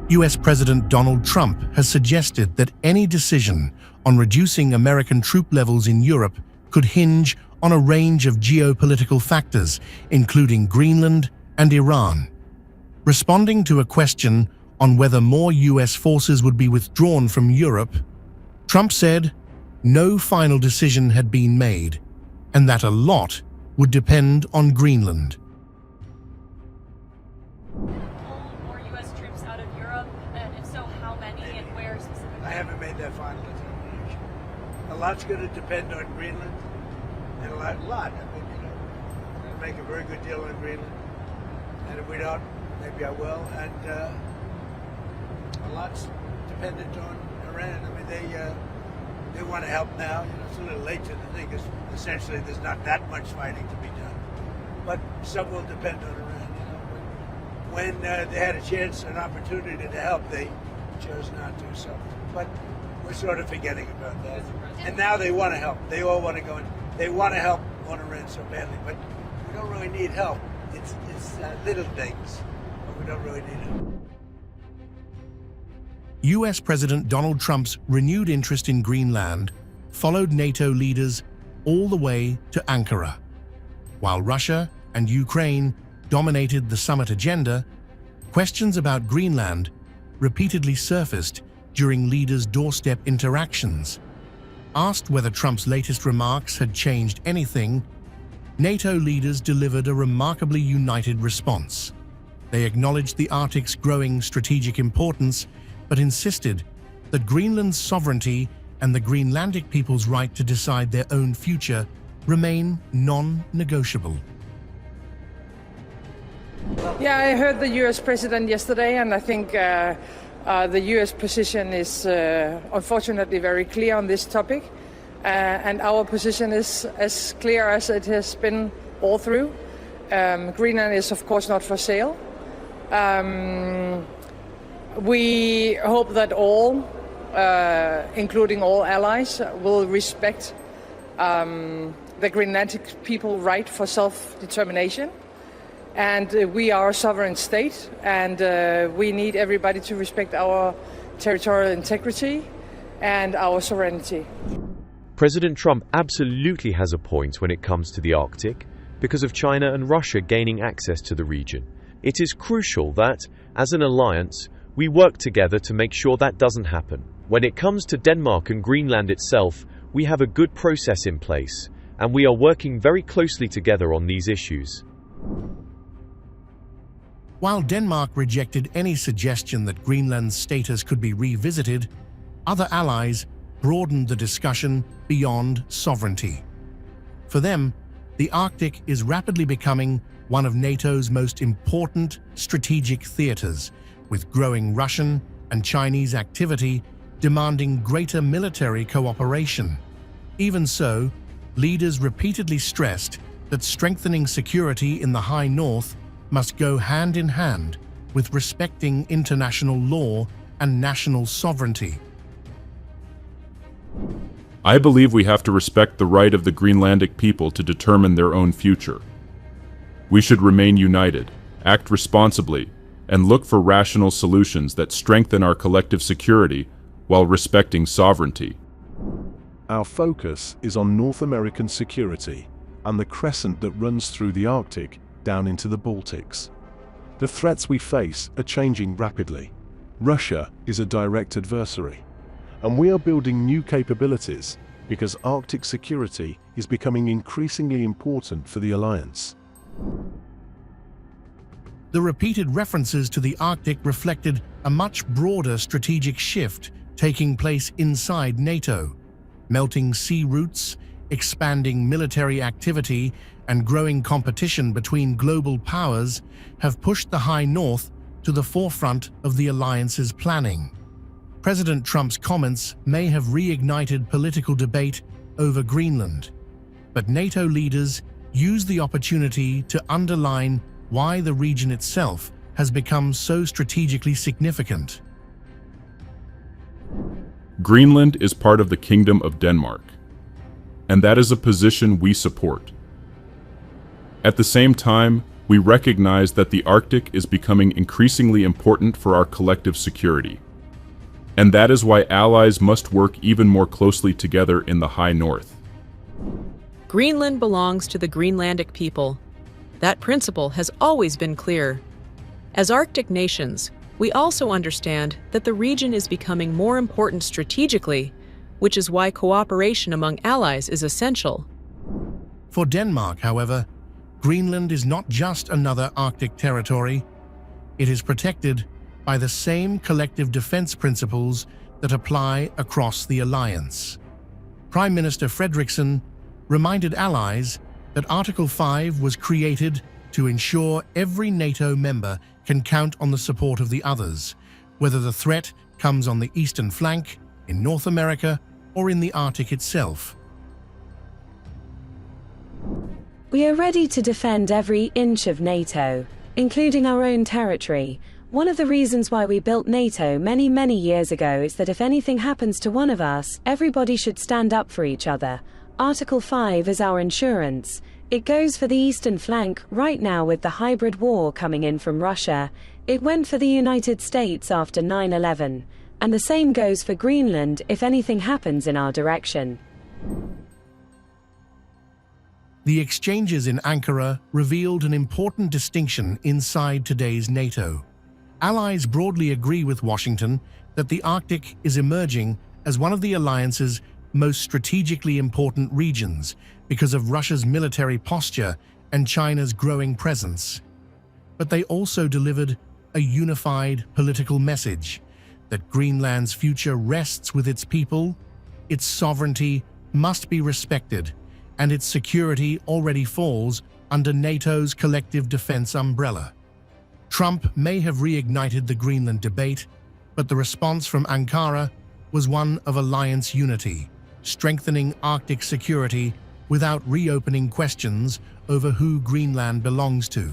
US President Donald Trump has suggested that any decision on reducing American troop levels in Europe could hinge on a range of geopolitical factors, including Greenland and Iran. Responding to a question on whether more US forces would be withdrawn from Europe, Trump said no final decision had been made, and that a lot would depend on Greenland. More US troops out of Europe, and if so, how many and where specifically? I haven't made that final determination. A lot's going to depend on Greenland, and a lot. I mean, we're going to make a very good deal on Greenland, and if we don't, maybe I will. And a lot's dependent on Iran. I mean, they want to help now. It's a little late to the thing, because essentially there's not that much fighting to be done. But some will depend on Iran. When they had a chance, an opportunity to help, they chose not to. So, but we're sort of forgetting about that. And now they want to help. They all want to go in. They want to help on Iran so badly, but we don't really need help. It's little things, but we don't really need help. US President Donald Trump's renewed interest in Greenland followed NATO leaders all the way to Ankara. While Russia and Ukraine dominated the summit agenda, questions about Greenland repeatedly surfaced during leaders' doorstep interactions. Asked whether Trump's latest remarks had changed anything, NATO leaders delivered a remarkably united response. They acknowledged the Arctic's growing strategic importance, but insisted that Greenland's sovereignty and the Greenlandic people's right to decide their own future remain non-negotiable. Yeah, I heard the US president yesterday, and I think the US position is unfortunately very clear on this topic. And our position is as clear as it has been all through. Greenland is, of course, not for sale. We hope that all, including all allies, will respect the Greenlandic people's right for self-determination. And we are a sovereign state, and we need everybody to respect our territorial integrity and our sovereignty. President Trump absolutely has a point when it comes to the Arctic, because of China and Russia gaining access to the region. It is crucial that, as an alliance, we work together to make sure that doesn't happen. When it comes to Denmark and Greenland itself, we have a good process in place, and we are working very closely together on these issues. While Denmark rejected any suggestion that Greenland's status could be revisited, other allies broadened the discussion beyond sovereignty. For them, the Arctic is rapidly becoming one of NATO's most important strategic theaters, with growing Russian and Chinese activity demanding greater military cooperation. Even so, leaders repeatedly stressed that strengthening security in the High North must go hand in hand with respecting international law and national sovereignty. I believe we have to respect the right of the Greenlandic people to determine their own future. We should remain united, act responsibly, and look for rational solutions that strengthen our collective security while respecting sovereignty. Our focus is on North American security and the crescent that runs through the Arctic down into the Baltics. The threats we face are changing rapidly. Russia is a direct adversary, and we are building new capabilities because Arctic security is becoming increasingly important for the alliance. The repeated references to the Arctic reflected a much broader strategic shift taking place inside NATO. Melting sea routes, expanding military activity, and growing competition between global powers have pushed the High North to the forefront of the alliance's planning. President Trump's comments may have reignited political debate over Greenland, but NATO leaders used the opportunity to underline why the region itself has become so strategically significant. Greenland is part of the Kingdom of Denmark, and that is a position we support. At the same time, we recognize that the Arctic is becoming increasingly important for our collective security. And that is why allies must work even more closely together in the High North. Greenland belongs to the Greenlandic people. That principle has always been clear. As Arctic nations, we also understand that the region is becoming more important strategically, which is why cooperation among allies is essential. For Denmark, however, Greenland is not just another Arctic territory. It is protected by the same collective defense principles that apply across the alliance. Prime Minister Frederiksen reminded allies that Article 5 was created to ensure every NATO member can count on the support of the others, whether the threat comes on the eastern flank, in North America, or in the Arctic itself. We are ready to defend every inch of NATO, including our own territory. One of the reasons why we built NATO many years ago is that if anything happens to one of us, everybody should stand up for each other. Article 5 is our insurance. It goes for the eastern flank right now with the hybrid war coming in from Russia. It went for the United States after 9/11. And the same goes for Greenland if anything happens in our direction. The exchanges in Ankara revealed an important distinction inside today's NATO. Allies broadly agree with Washington that the Arctic is emerging as one of the alliance's most strategically important regions because of Russia's military posture and China's growing presence. But they also delivered a unified political message that Greenland's future rests with its people, its sovereignty must be respected, and its security already falls under NATO's collective defense umbrella. Trump may have reignited the Greenland debate, but the response from Ankara was one of alliance unity, strengthening Arctic security without reopening questions over who Greenland belongs to.